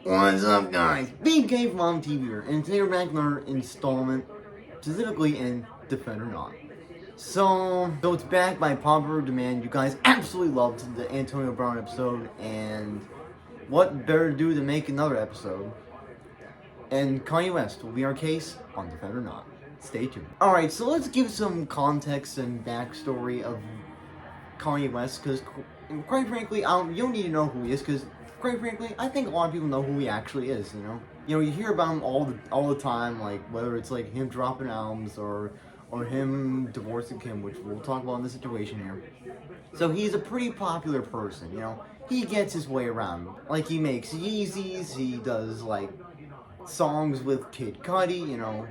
What's up, guys? BK from Mom TV here, and today we're back in our installment, specifically in Defend or Not. So it's back by popular demand. You guys absolutely loved the Antonio Brown episode, and what better to do than make another episode? And Kanye West will be our case on Defend or Not. Stay tuned. Alright, so let's give some context and backstory of Kanye West, because quite frankly, you don't need to know who he is, because quite frankly, I think a lot of people know who he actually is, you know? You hear about him all the time, like, whether it's, like, him dropping albums, or him divorcing Kim, which we'll talk about in this situation here. So he's a pretty popular person, you know? He gets his way around. Like, he makes Yeezys, he does, like, songs with Kid Cudi, you know?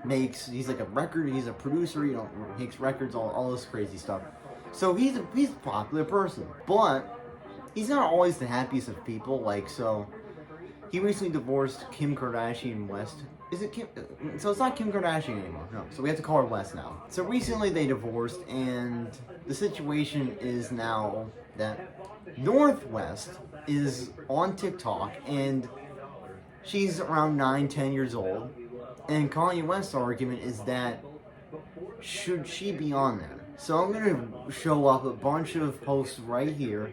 He's like he's a producer, you know, makes records, all this crazy stuff. So he's a popular person, but he's not always the happiest of people. Like, so he recently divorced Kim Kardashian West. Is it Kim? So it's not Kim Kardashian anymore. No, so we have to call her West now. So recently they divorced, and the situation is now that Northwest is on TikTok, and she's around 9-10 years old. And Kanye West's argument is that should she be on there? So I'm gonna show up a bunch of posts right here,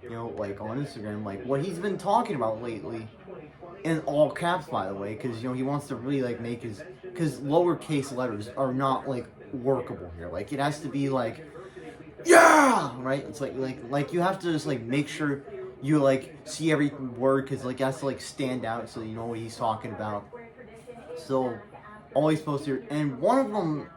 you know, like on Instagram, like what he's been talking about lately, in all caps, by the way, because, you know, he wants to really, like, make because lowercase letters are not, like, workable here. Like, it has to be like, yeah, right? It's like you have to just, like, make sure you, like, see every word, because, like, it has to, like, stand out so you know what he's talking about. So always post here, and one of them,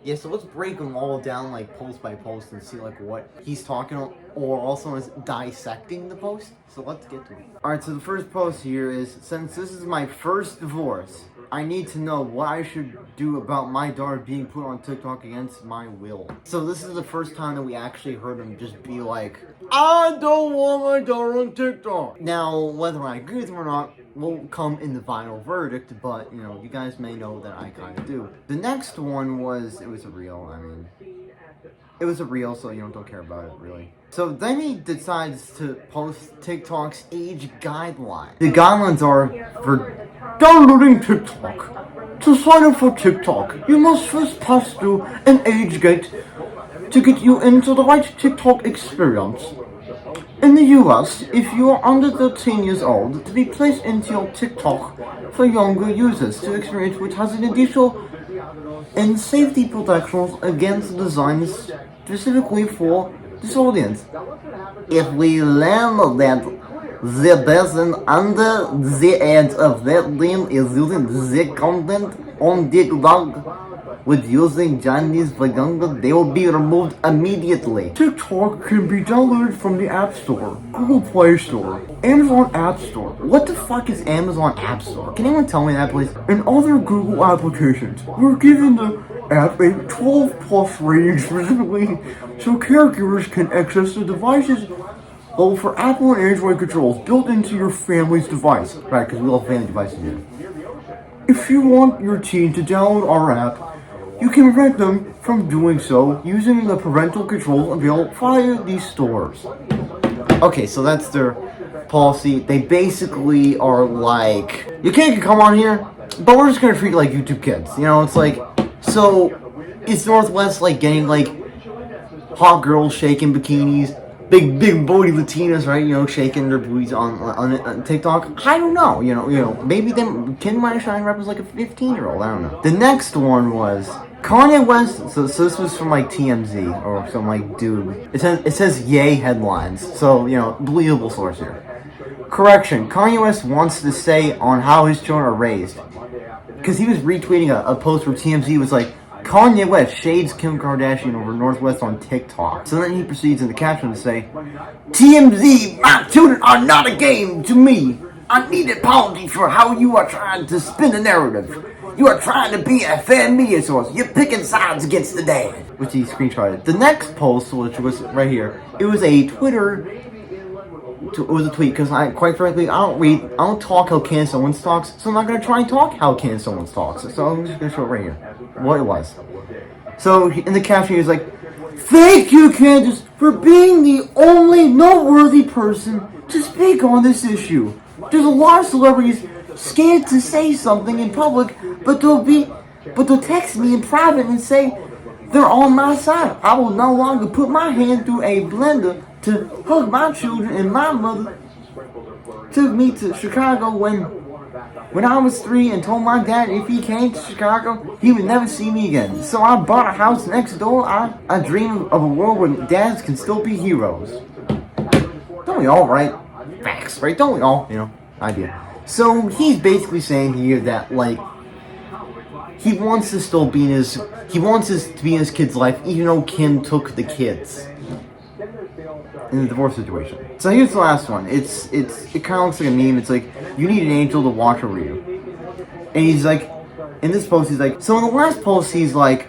yeah, so let's break them all down, like, post by post, and see, like, what he's talking about, or also is dissecting the post. So let's get to it. Alright, so the first post here is, since this is my first divorce, I need to know what I should do about my daughter being put on TikTok against my will. So this is the first time that we actually heard him just be like, I don't want my daughter on TikTok. Now, whether I agree with him or not will come in the final verdict, but, you know, you guys may know that I kind of do. The next one was, it was a reel, so, you know, don't care about it, really. So then he decides to post TikTok's age guidelines. The guidelines are for downloading TikTok. To sign up for TikTok, you must first pass through an age gate to get you into the right TikTok experience. In the US, if you are under 13 years old, to be placed into your TikTok for younger users to experience, which has an additional and safety protections against designs specifically for this audience. If we learn that the person under the age of 13 is using the content on TikTok with using Chinese for younger, they will be removed immediately. TikTok can be downloaded from the App Store, Google Play Store, Amazon App Store. What the fuck is Amazon App Store? Can anyone tell me that, please? And other Google applications. We're giving the app a 12+ rating specifically so caregivers can access the devices for Apple and Android controls built into your family's device. Right, because we all have family devices here. If you want your teen to download our app, you can prevent them from doing so using the parental controls available via these stores. Okay, so that's their policy. They basically are like, you can't come on here, but we're just gonna treat you like YouTube kids. You know, it's like, so is Northwest like getting like hot girls shaking bikinis, big booty Latinas, right? You know, shaking their booties on TikTok. I don't know. You know, maybe Kim might have shine rep as like a 15-year-old. I don't know. The next one was Kanye West. So this was from like TMZ or some like dude. It says yay headlines. So, you know, believable source here. Correction: Kanye West wants to say on how his children are raised, because he was retweeting a post where TMZ was like, Kanye West shades Kim Kardashian over Northwest on TikTok. So then he proceeds in the caption to say, TMZ, my children are not a game to me. I need an apology for how you are trying to spin the narrative. You are trying to be a fan media source. You're picking sides against the dad. Which he screenshotted. The next post, which was right here, it was a tweet, because quite frankly, I don't talk how Can Someone's talks, so I'm not going to try and talk how Can Someone's talks. So I'm just going to show it right here, what it was. So in the caption, he was like, thank you, Candace, for being the only noteworthy person to speak on this issue. There's a lot of celebrities scared to say something in public, but they'll text me in private and say they're on my side. I will no longer put my hand through a blender to hug my children, and my mother took me to Chicago when I was 3 and told my dad if he came to Chicago, he would never see me again. So I bought a house next door. I dream of a world where dads can still be heroes. Don't we all, right? Facts, right? Don't we all? Idea. So he's basically saying here that, like, he wants to still be he wants this to be in his kid's life, even though Kim took the kids in the divorce situation. So here's the last one. It kind of looks like a meme. It's like, you need an angel to watch over you. And he's like, in this post, he's like, so in the last post, he's like,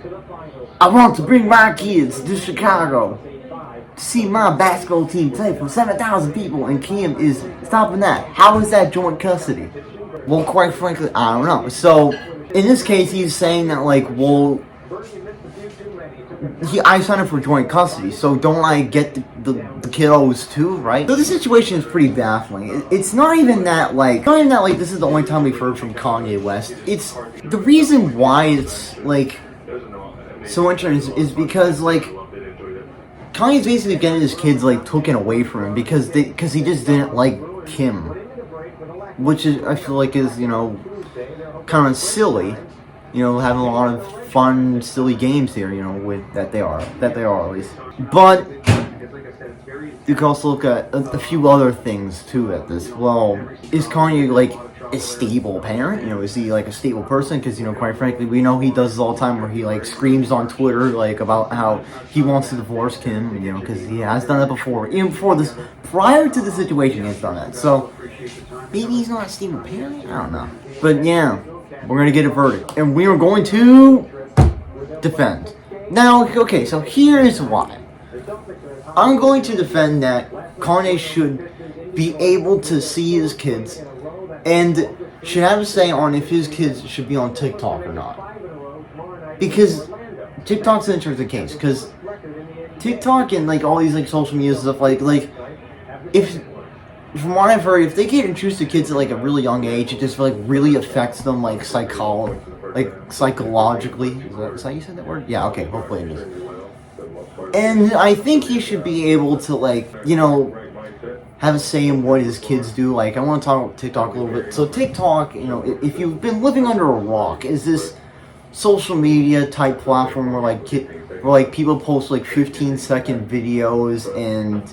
I want to bring my kids to Chicago to see my basketball team play for 7,000 people, and Kim is stopping that. How is that joint custody? Well, quite frankly, I don't know. So in this case, he's saying that, like, well, I signed up for joint custody, so don't I get the kiddos too, right? So the situation is pretty baffling. It's not even that, like, this is the only time we've heard from Kanye West. It's the reason why it's, like, so interesting is because, like, Kanye's basically getting his kids, like, taken away from him because he just didn't like Kim, which is, I feel like, is, kind of silly. Having a lot of fun, silly games here, with that they are at least. But you can also look at a few other things too at this. Well, is Kanye, like, a stable parent? Is he, like, a stable person? Because, quite frankly, we know he does this all the time, where he, like, screams on Twitter, like, about how he wants to divorce Kim, because he has done that before. Even before this, prior to the situation, he's done that. So maybe he's not a stable parent? I don't know. But yeah, we're going to get a verdict, and we are going to defend. Now, okay, so here is why. I'm going to defend that Kanye should be able to see his kids and should have a say on if his kids should be on TikTok or not. Because TikTok's an interesting case, because TikTok and, like, all these, like, social media stuff, like, if, from what I've heard, if they get introduced to kids at, like, a really young age, it just, like, really affects them, like, psychologically. Is that how you said that word? Yeah, okay, hopefully it is. And I think he should be able to, like, have a say in what his kids do. Like, I want to talk about TikTok a little bit. So TikTok, if you've been living under a rock, is this social media type platform where people post, like, 15-second videos and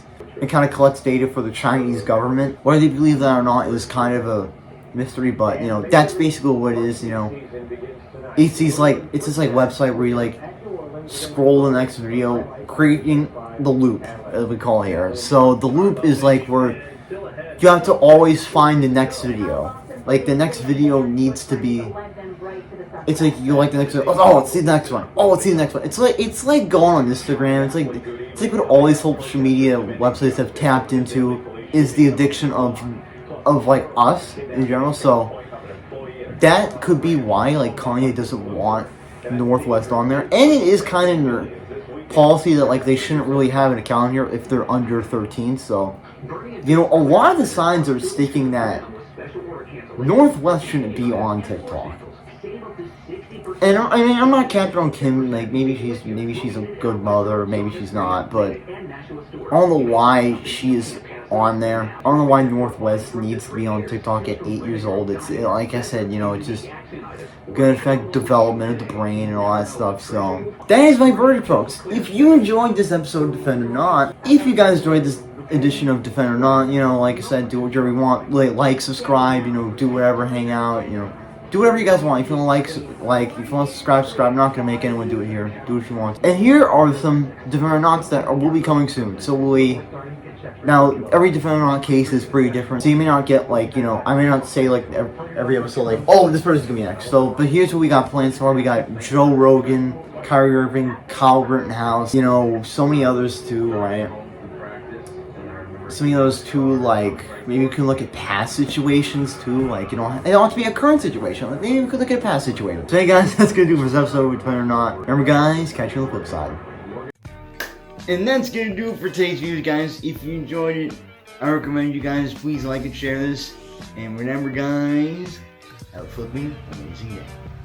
it kind of collects data for the Chinese government. Whether they believe that or not, it was kind of a mystery, but, that's basically what it is, It's this website where you, like, scroll the next video, creating the loop, as we call it here. So the loop is, like, where you have to always find the next video. Like, the next video needs to be, it's like, you like the next video, oh, let's see the next one, oh, let's see the next one. It's like going on Instagram. It's like what all these social media websites have tapped into, is the addiction of like, us in general. So that could be why, like, Kanye doesn't want Northwest on there, and it is kind of in their policy that, like, they shouldn't really have an account here if they're under 13. So, a lot of the signs are sticking that Northwest shouldn't be on TikTok. And I'm not capping on Kim. Like, maybe she's a good mother, maybe she's not. But I don't know why she is on there. I don't know why Northwest needs to be on TikTok at 8 years old. It's like I said, it's just gonna affect development of the brain and all that stuff. So that is my verdict, folks. If you enjoyed this episode of Defend or Not, if you guys enjoyed this edition of Defend or Not, like I said, do whatever you want. Like, subscribe, do whatever, hang out, do whatever you guys want. If you want to like, if you want to subscribe. I'm not going to make anyone do it here. Do what you want. And here are some Defend or Nots that will be coming soon. So now, every Defend or Not case is pretty different. So you may not get, like, I may not say, like, every episode, like, oh, this person's going to be next. So, but here's what we got planned so far. We got Joe Rogan, Kyrie Irving, Kyle Rittenhouse, so many others too, right? Some of those too, like, maybe you can look at past situations too, like, it don't have to be a current situation, like, maybe you could look at past situations. So hey guys, that's gonna do for this episode of Defend or Not. Remember guys, catch you on the flip side. And that's gonna do it for today's video, guys. If you enjoyed it, I recommend you guys please like and share this. And remember, guys, have a flipping amazing day.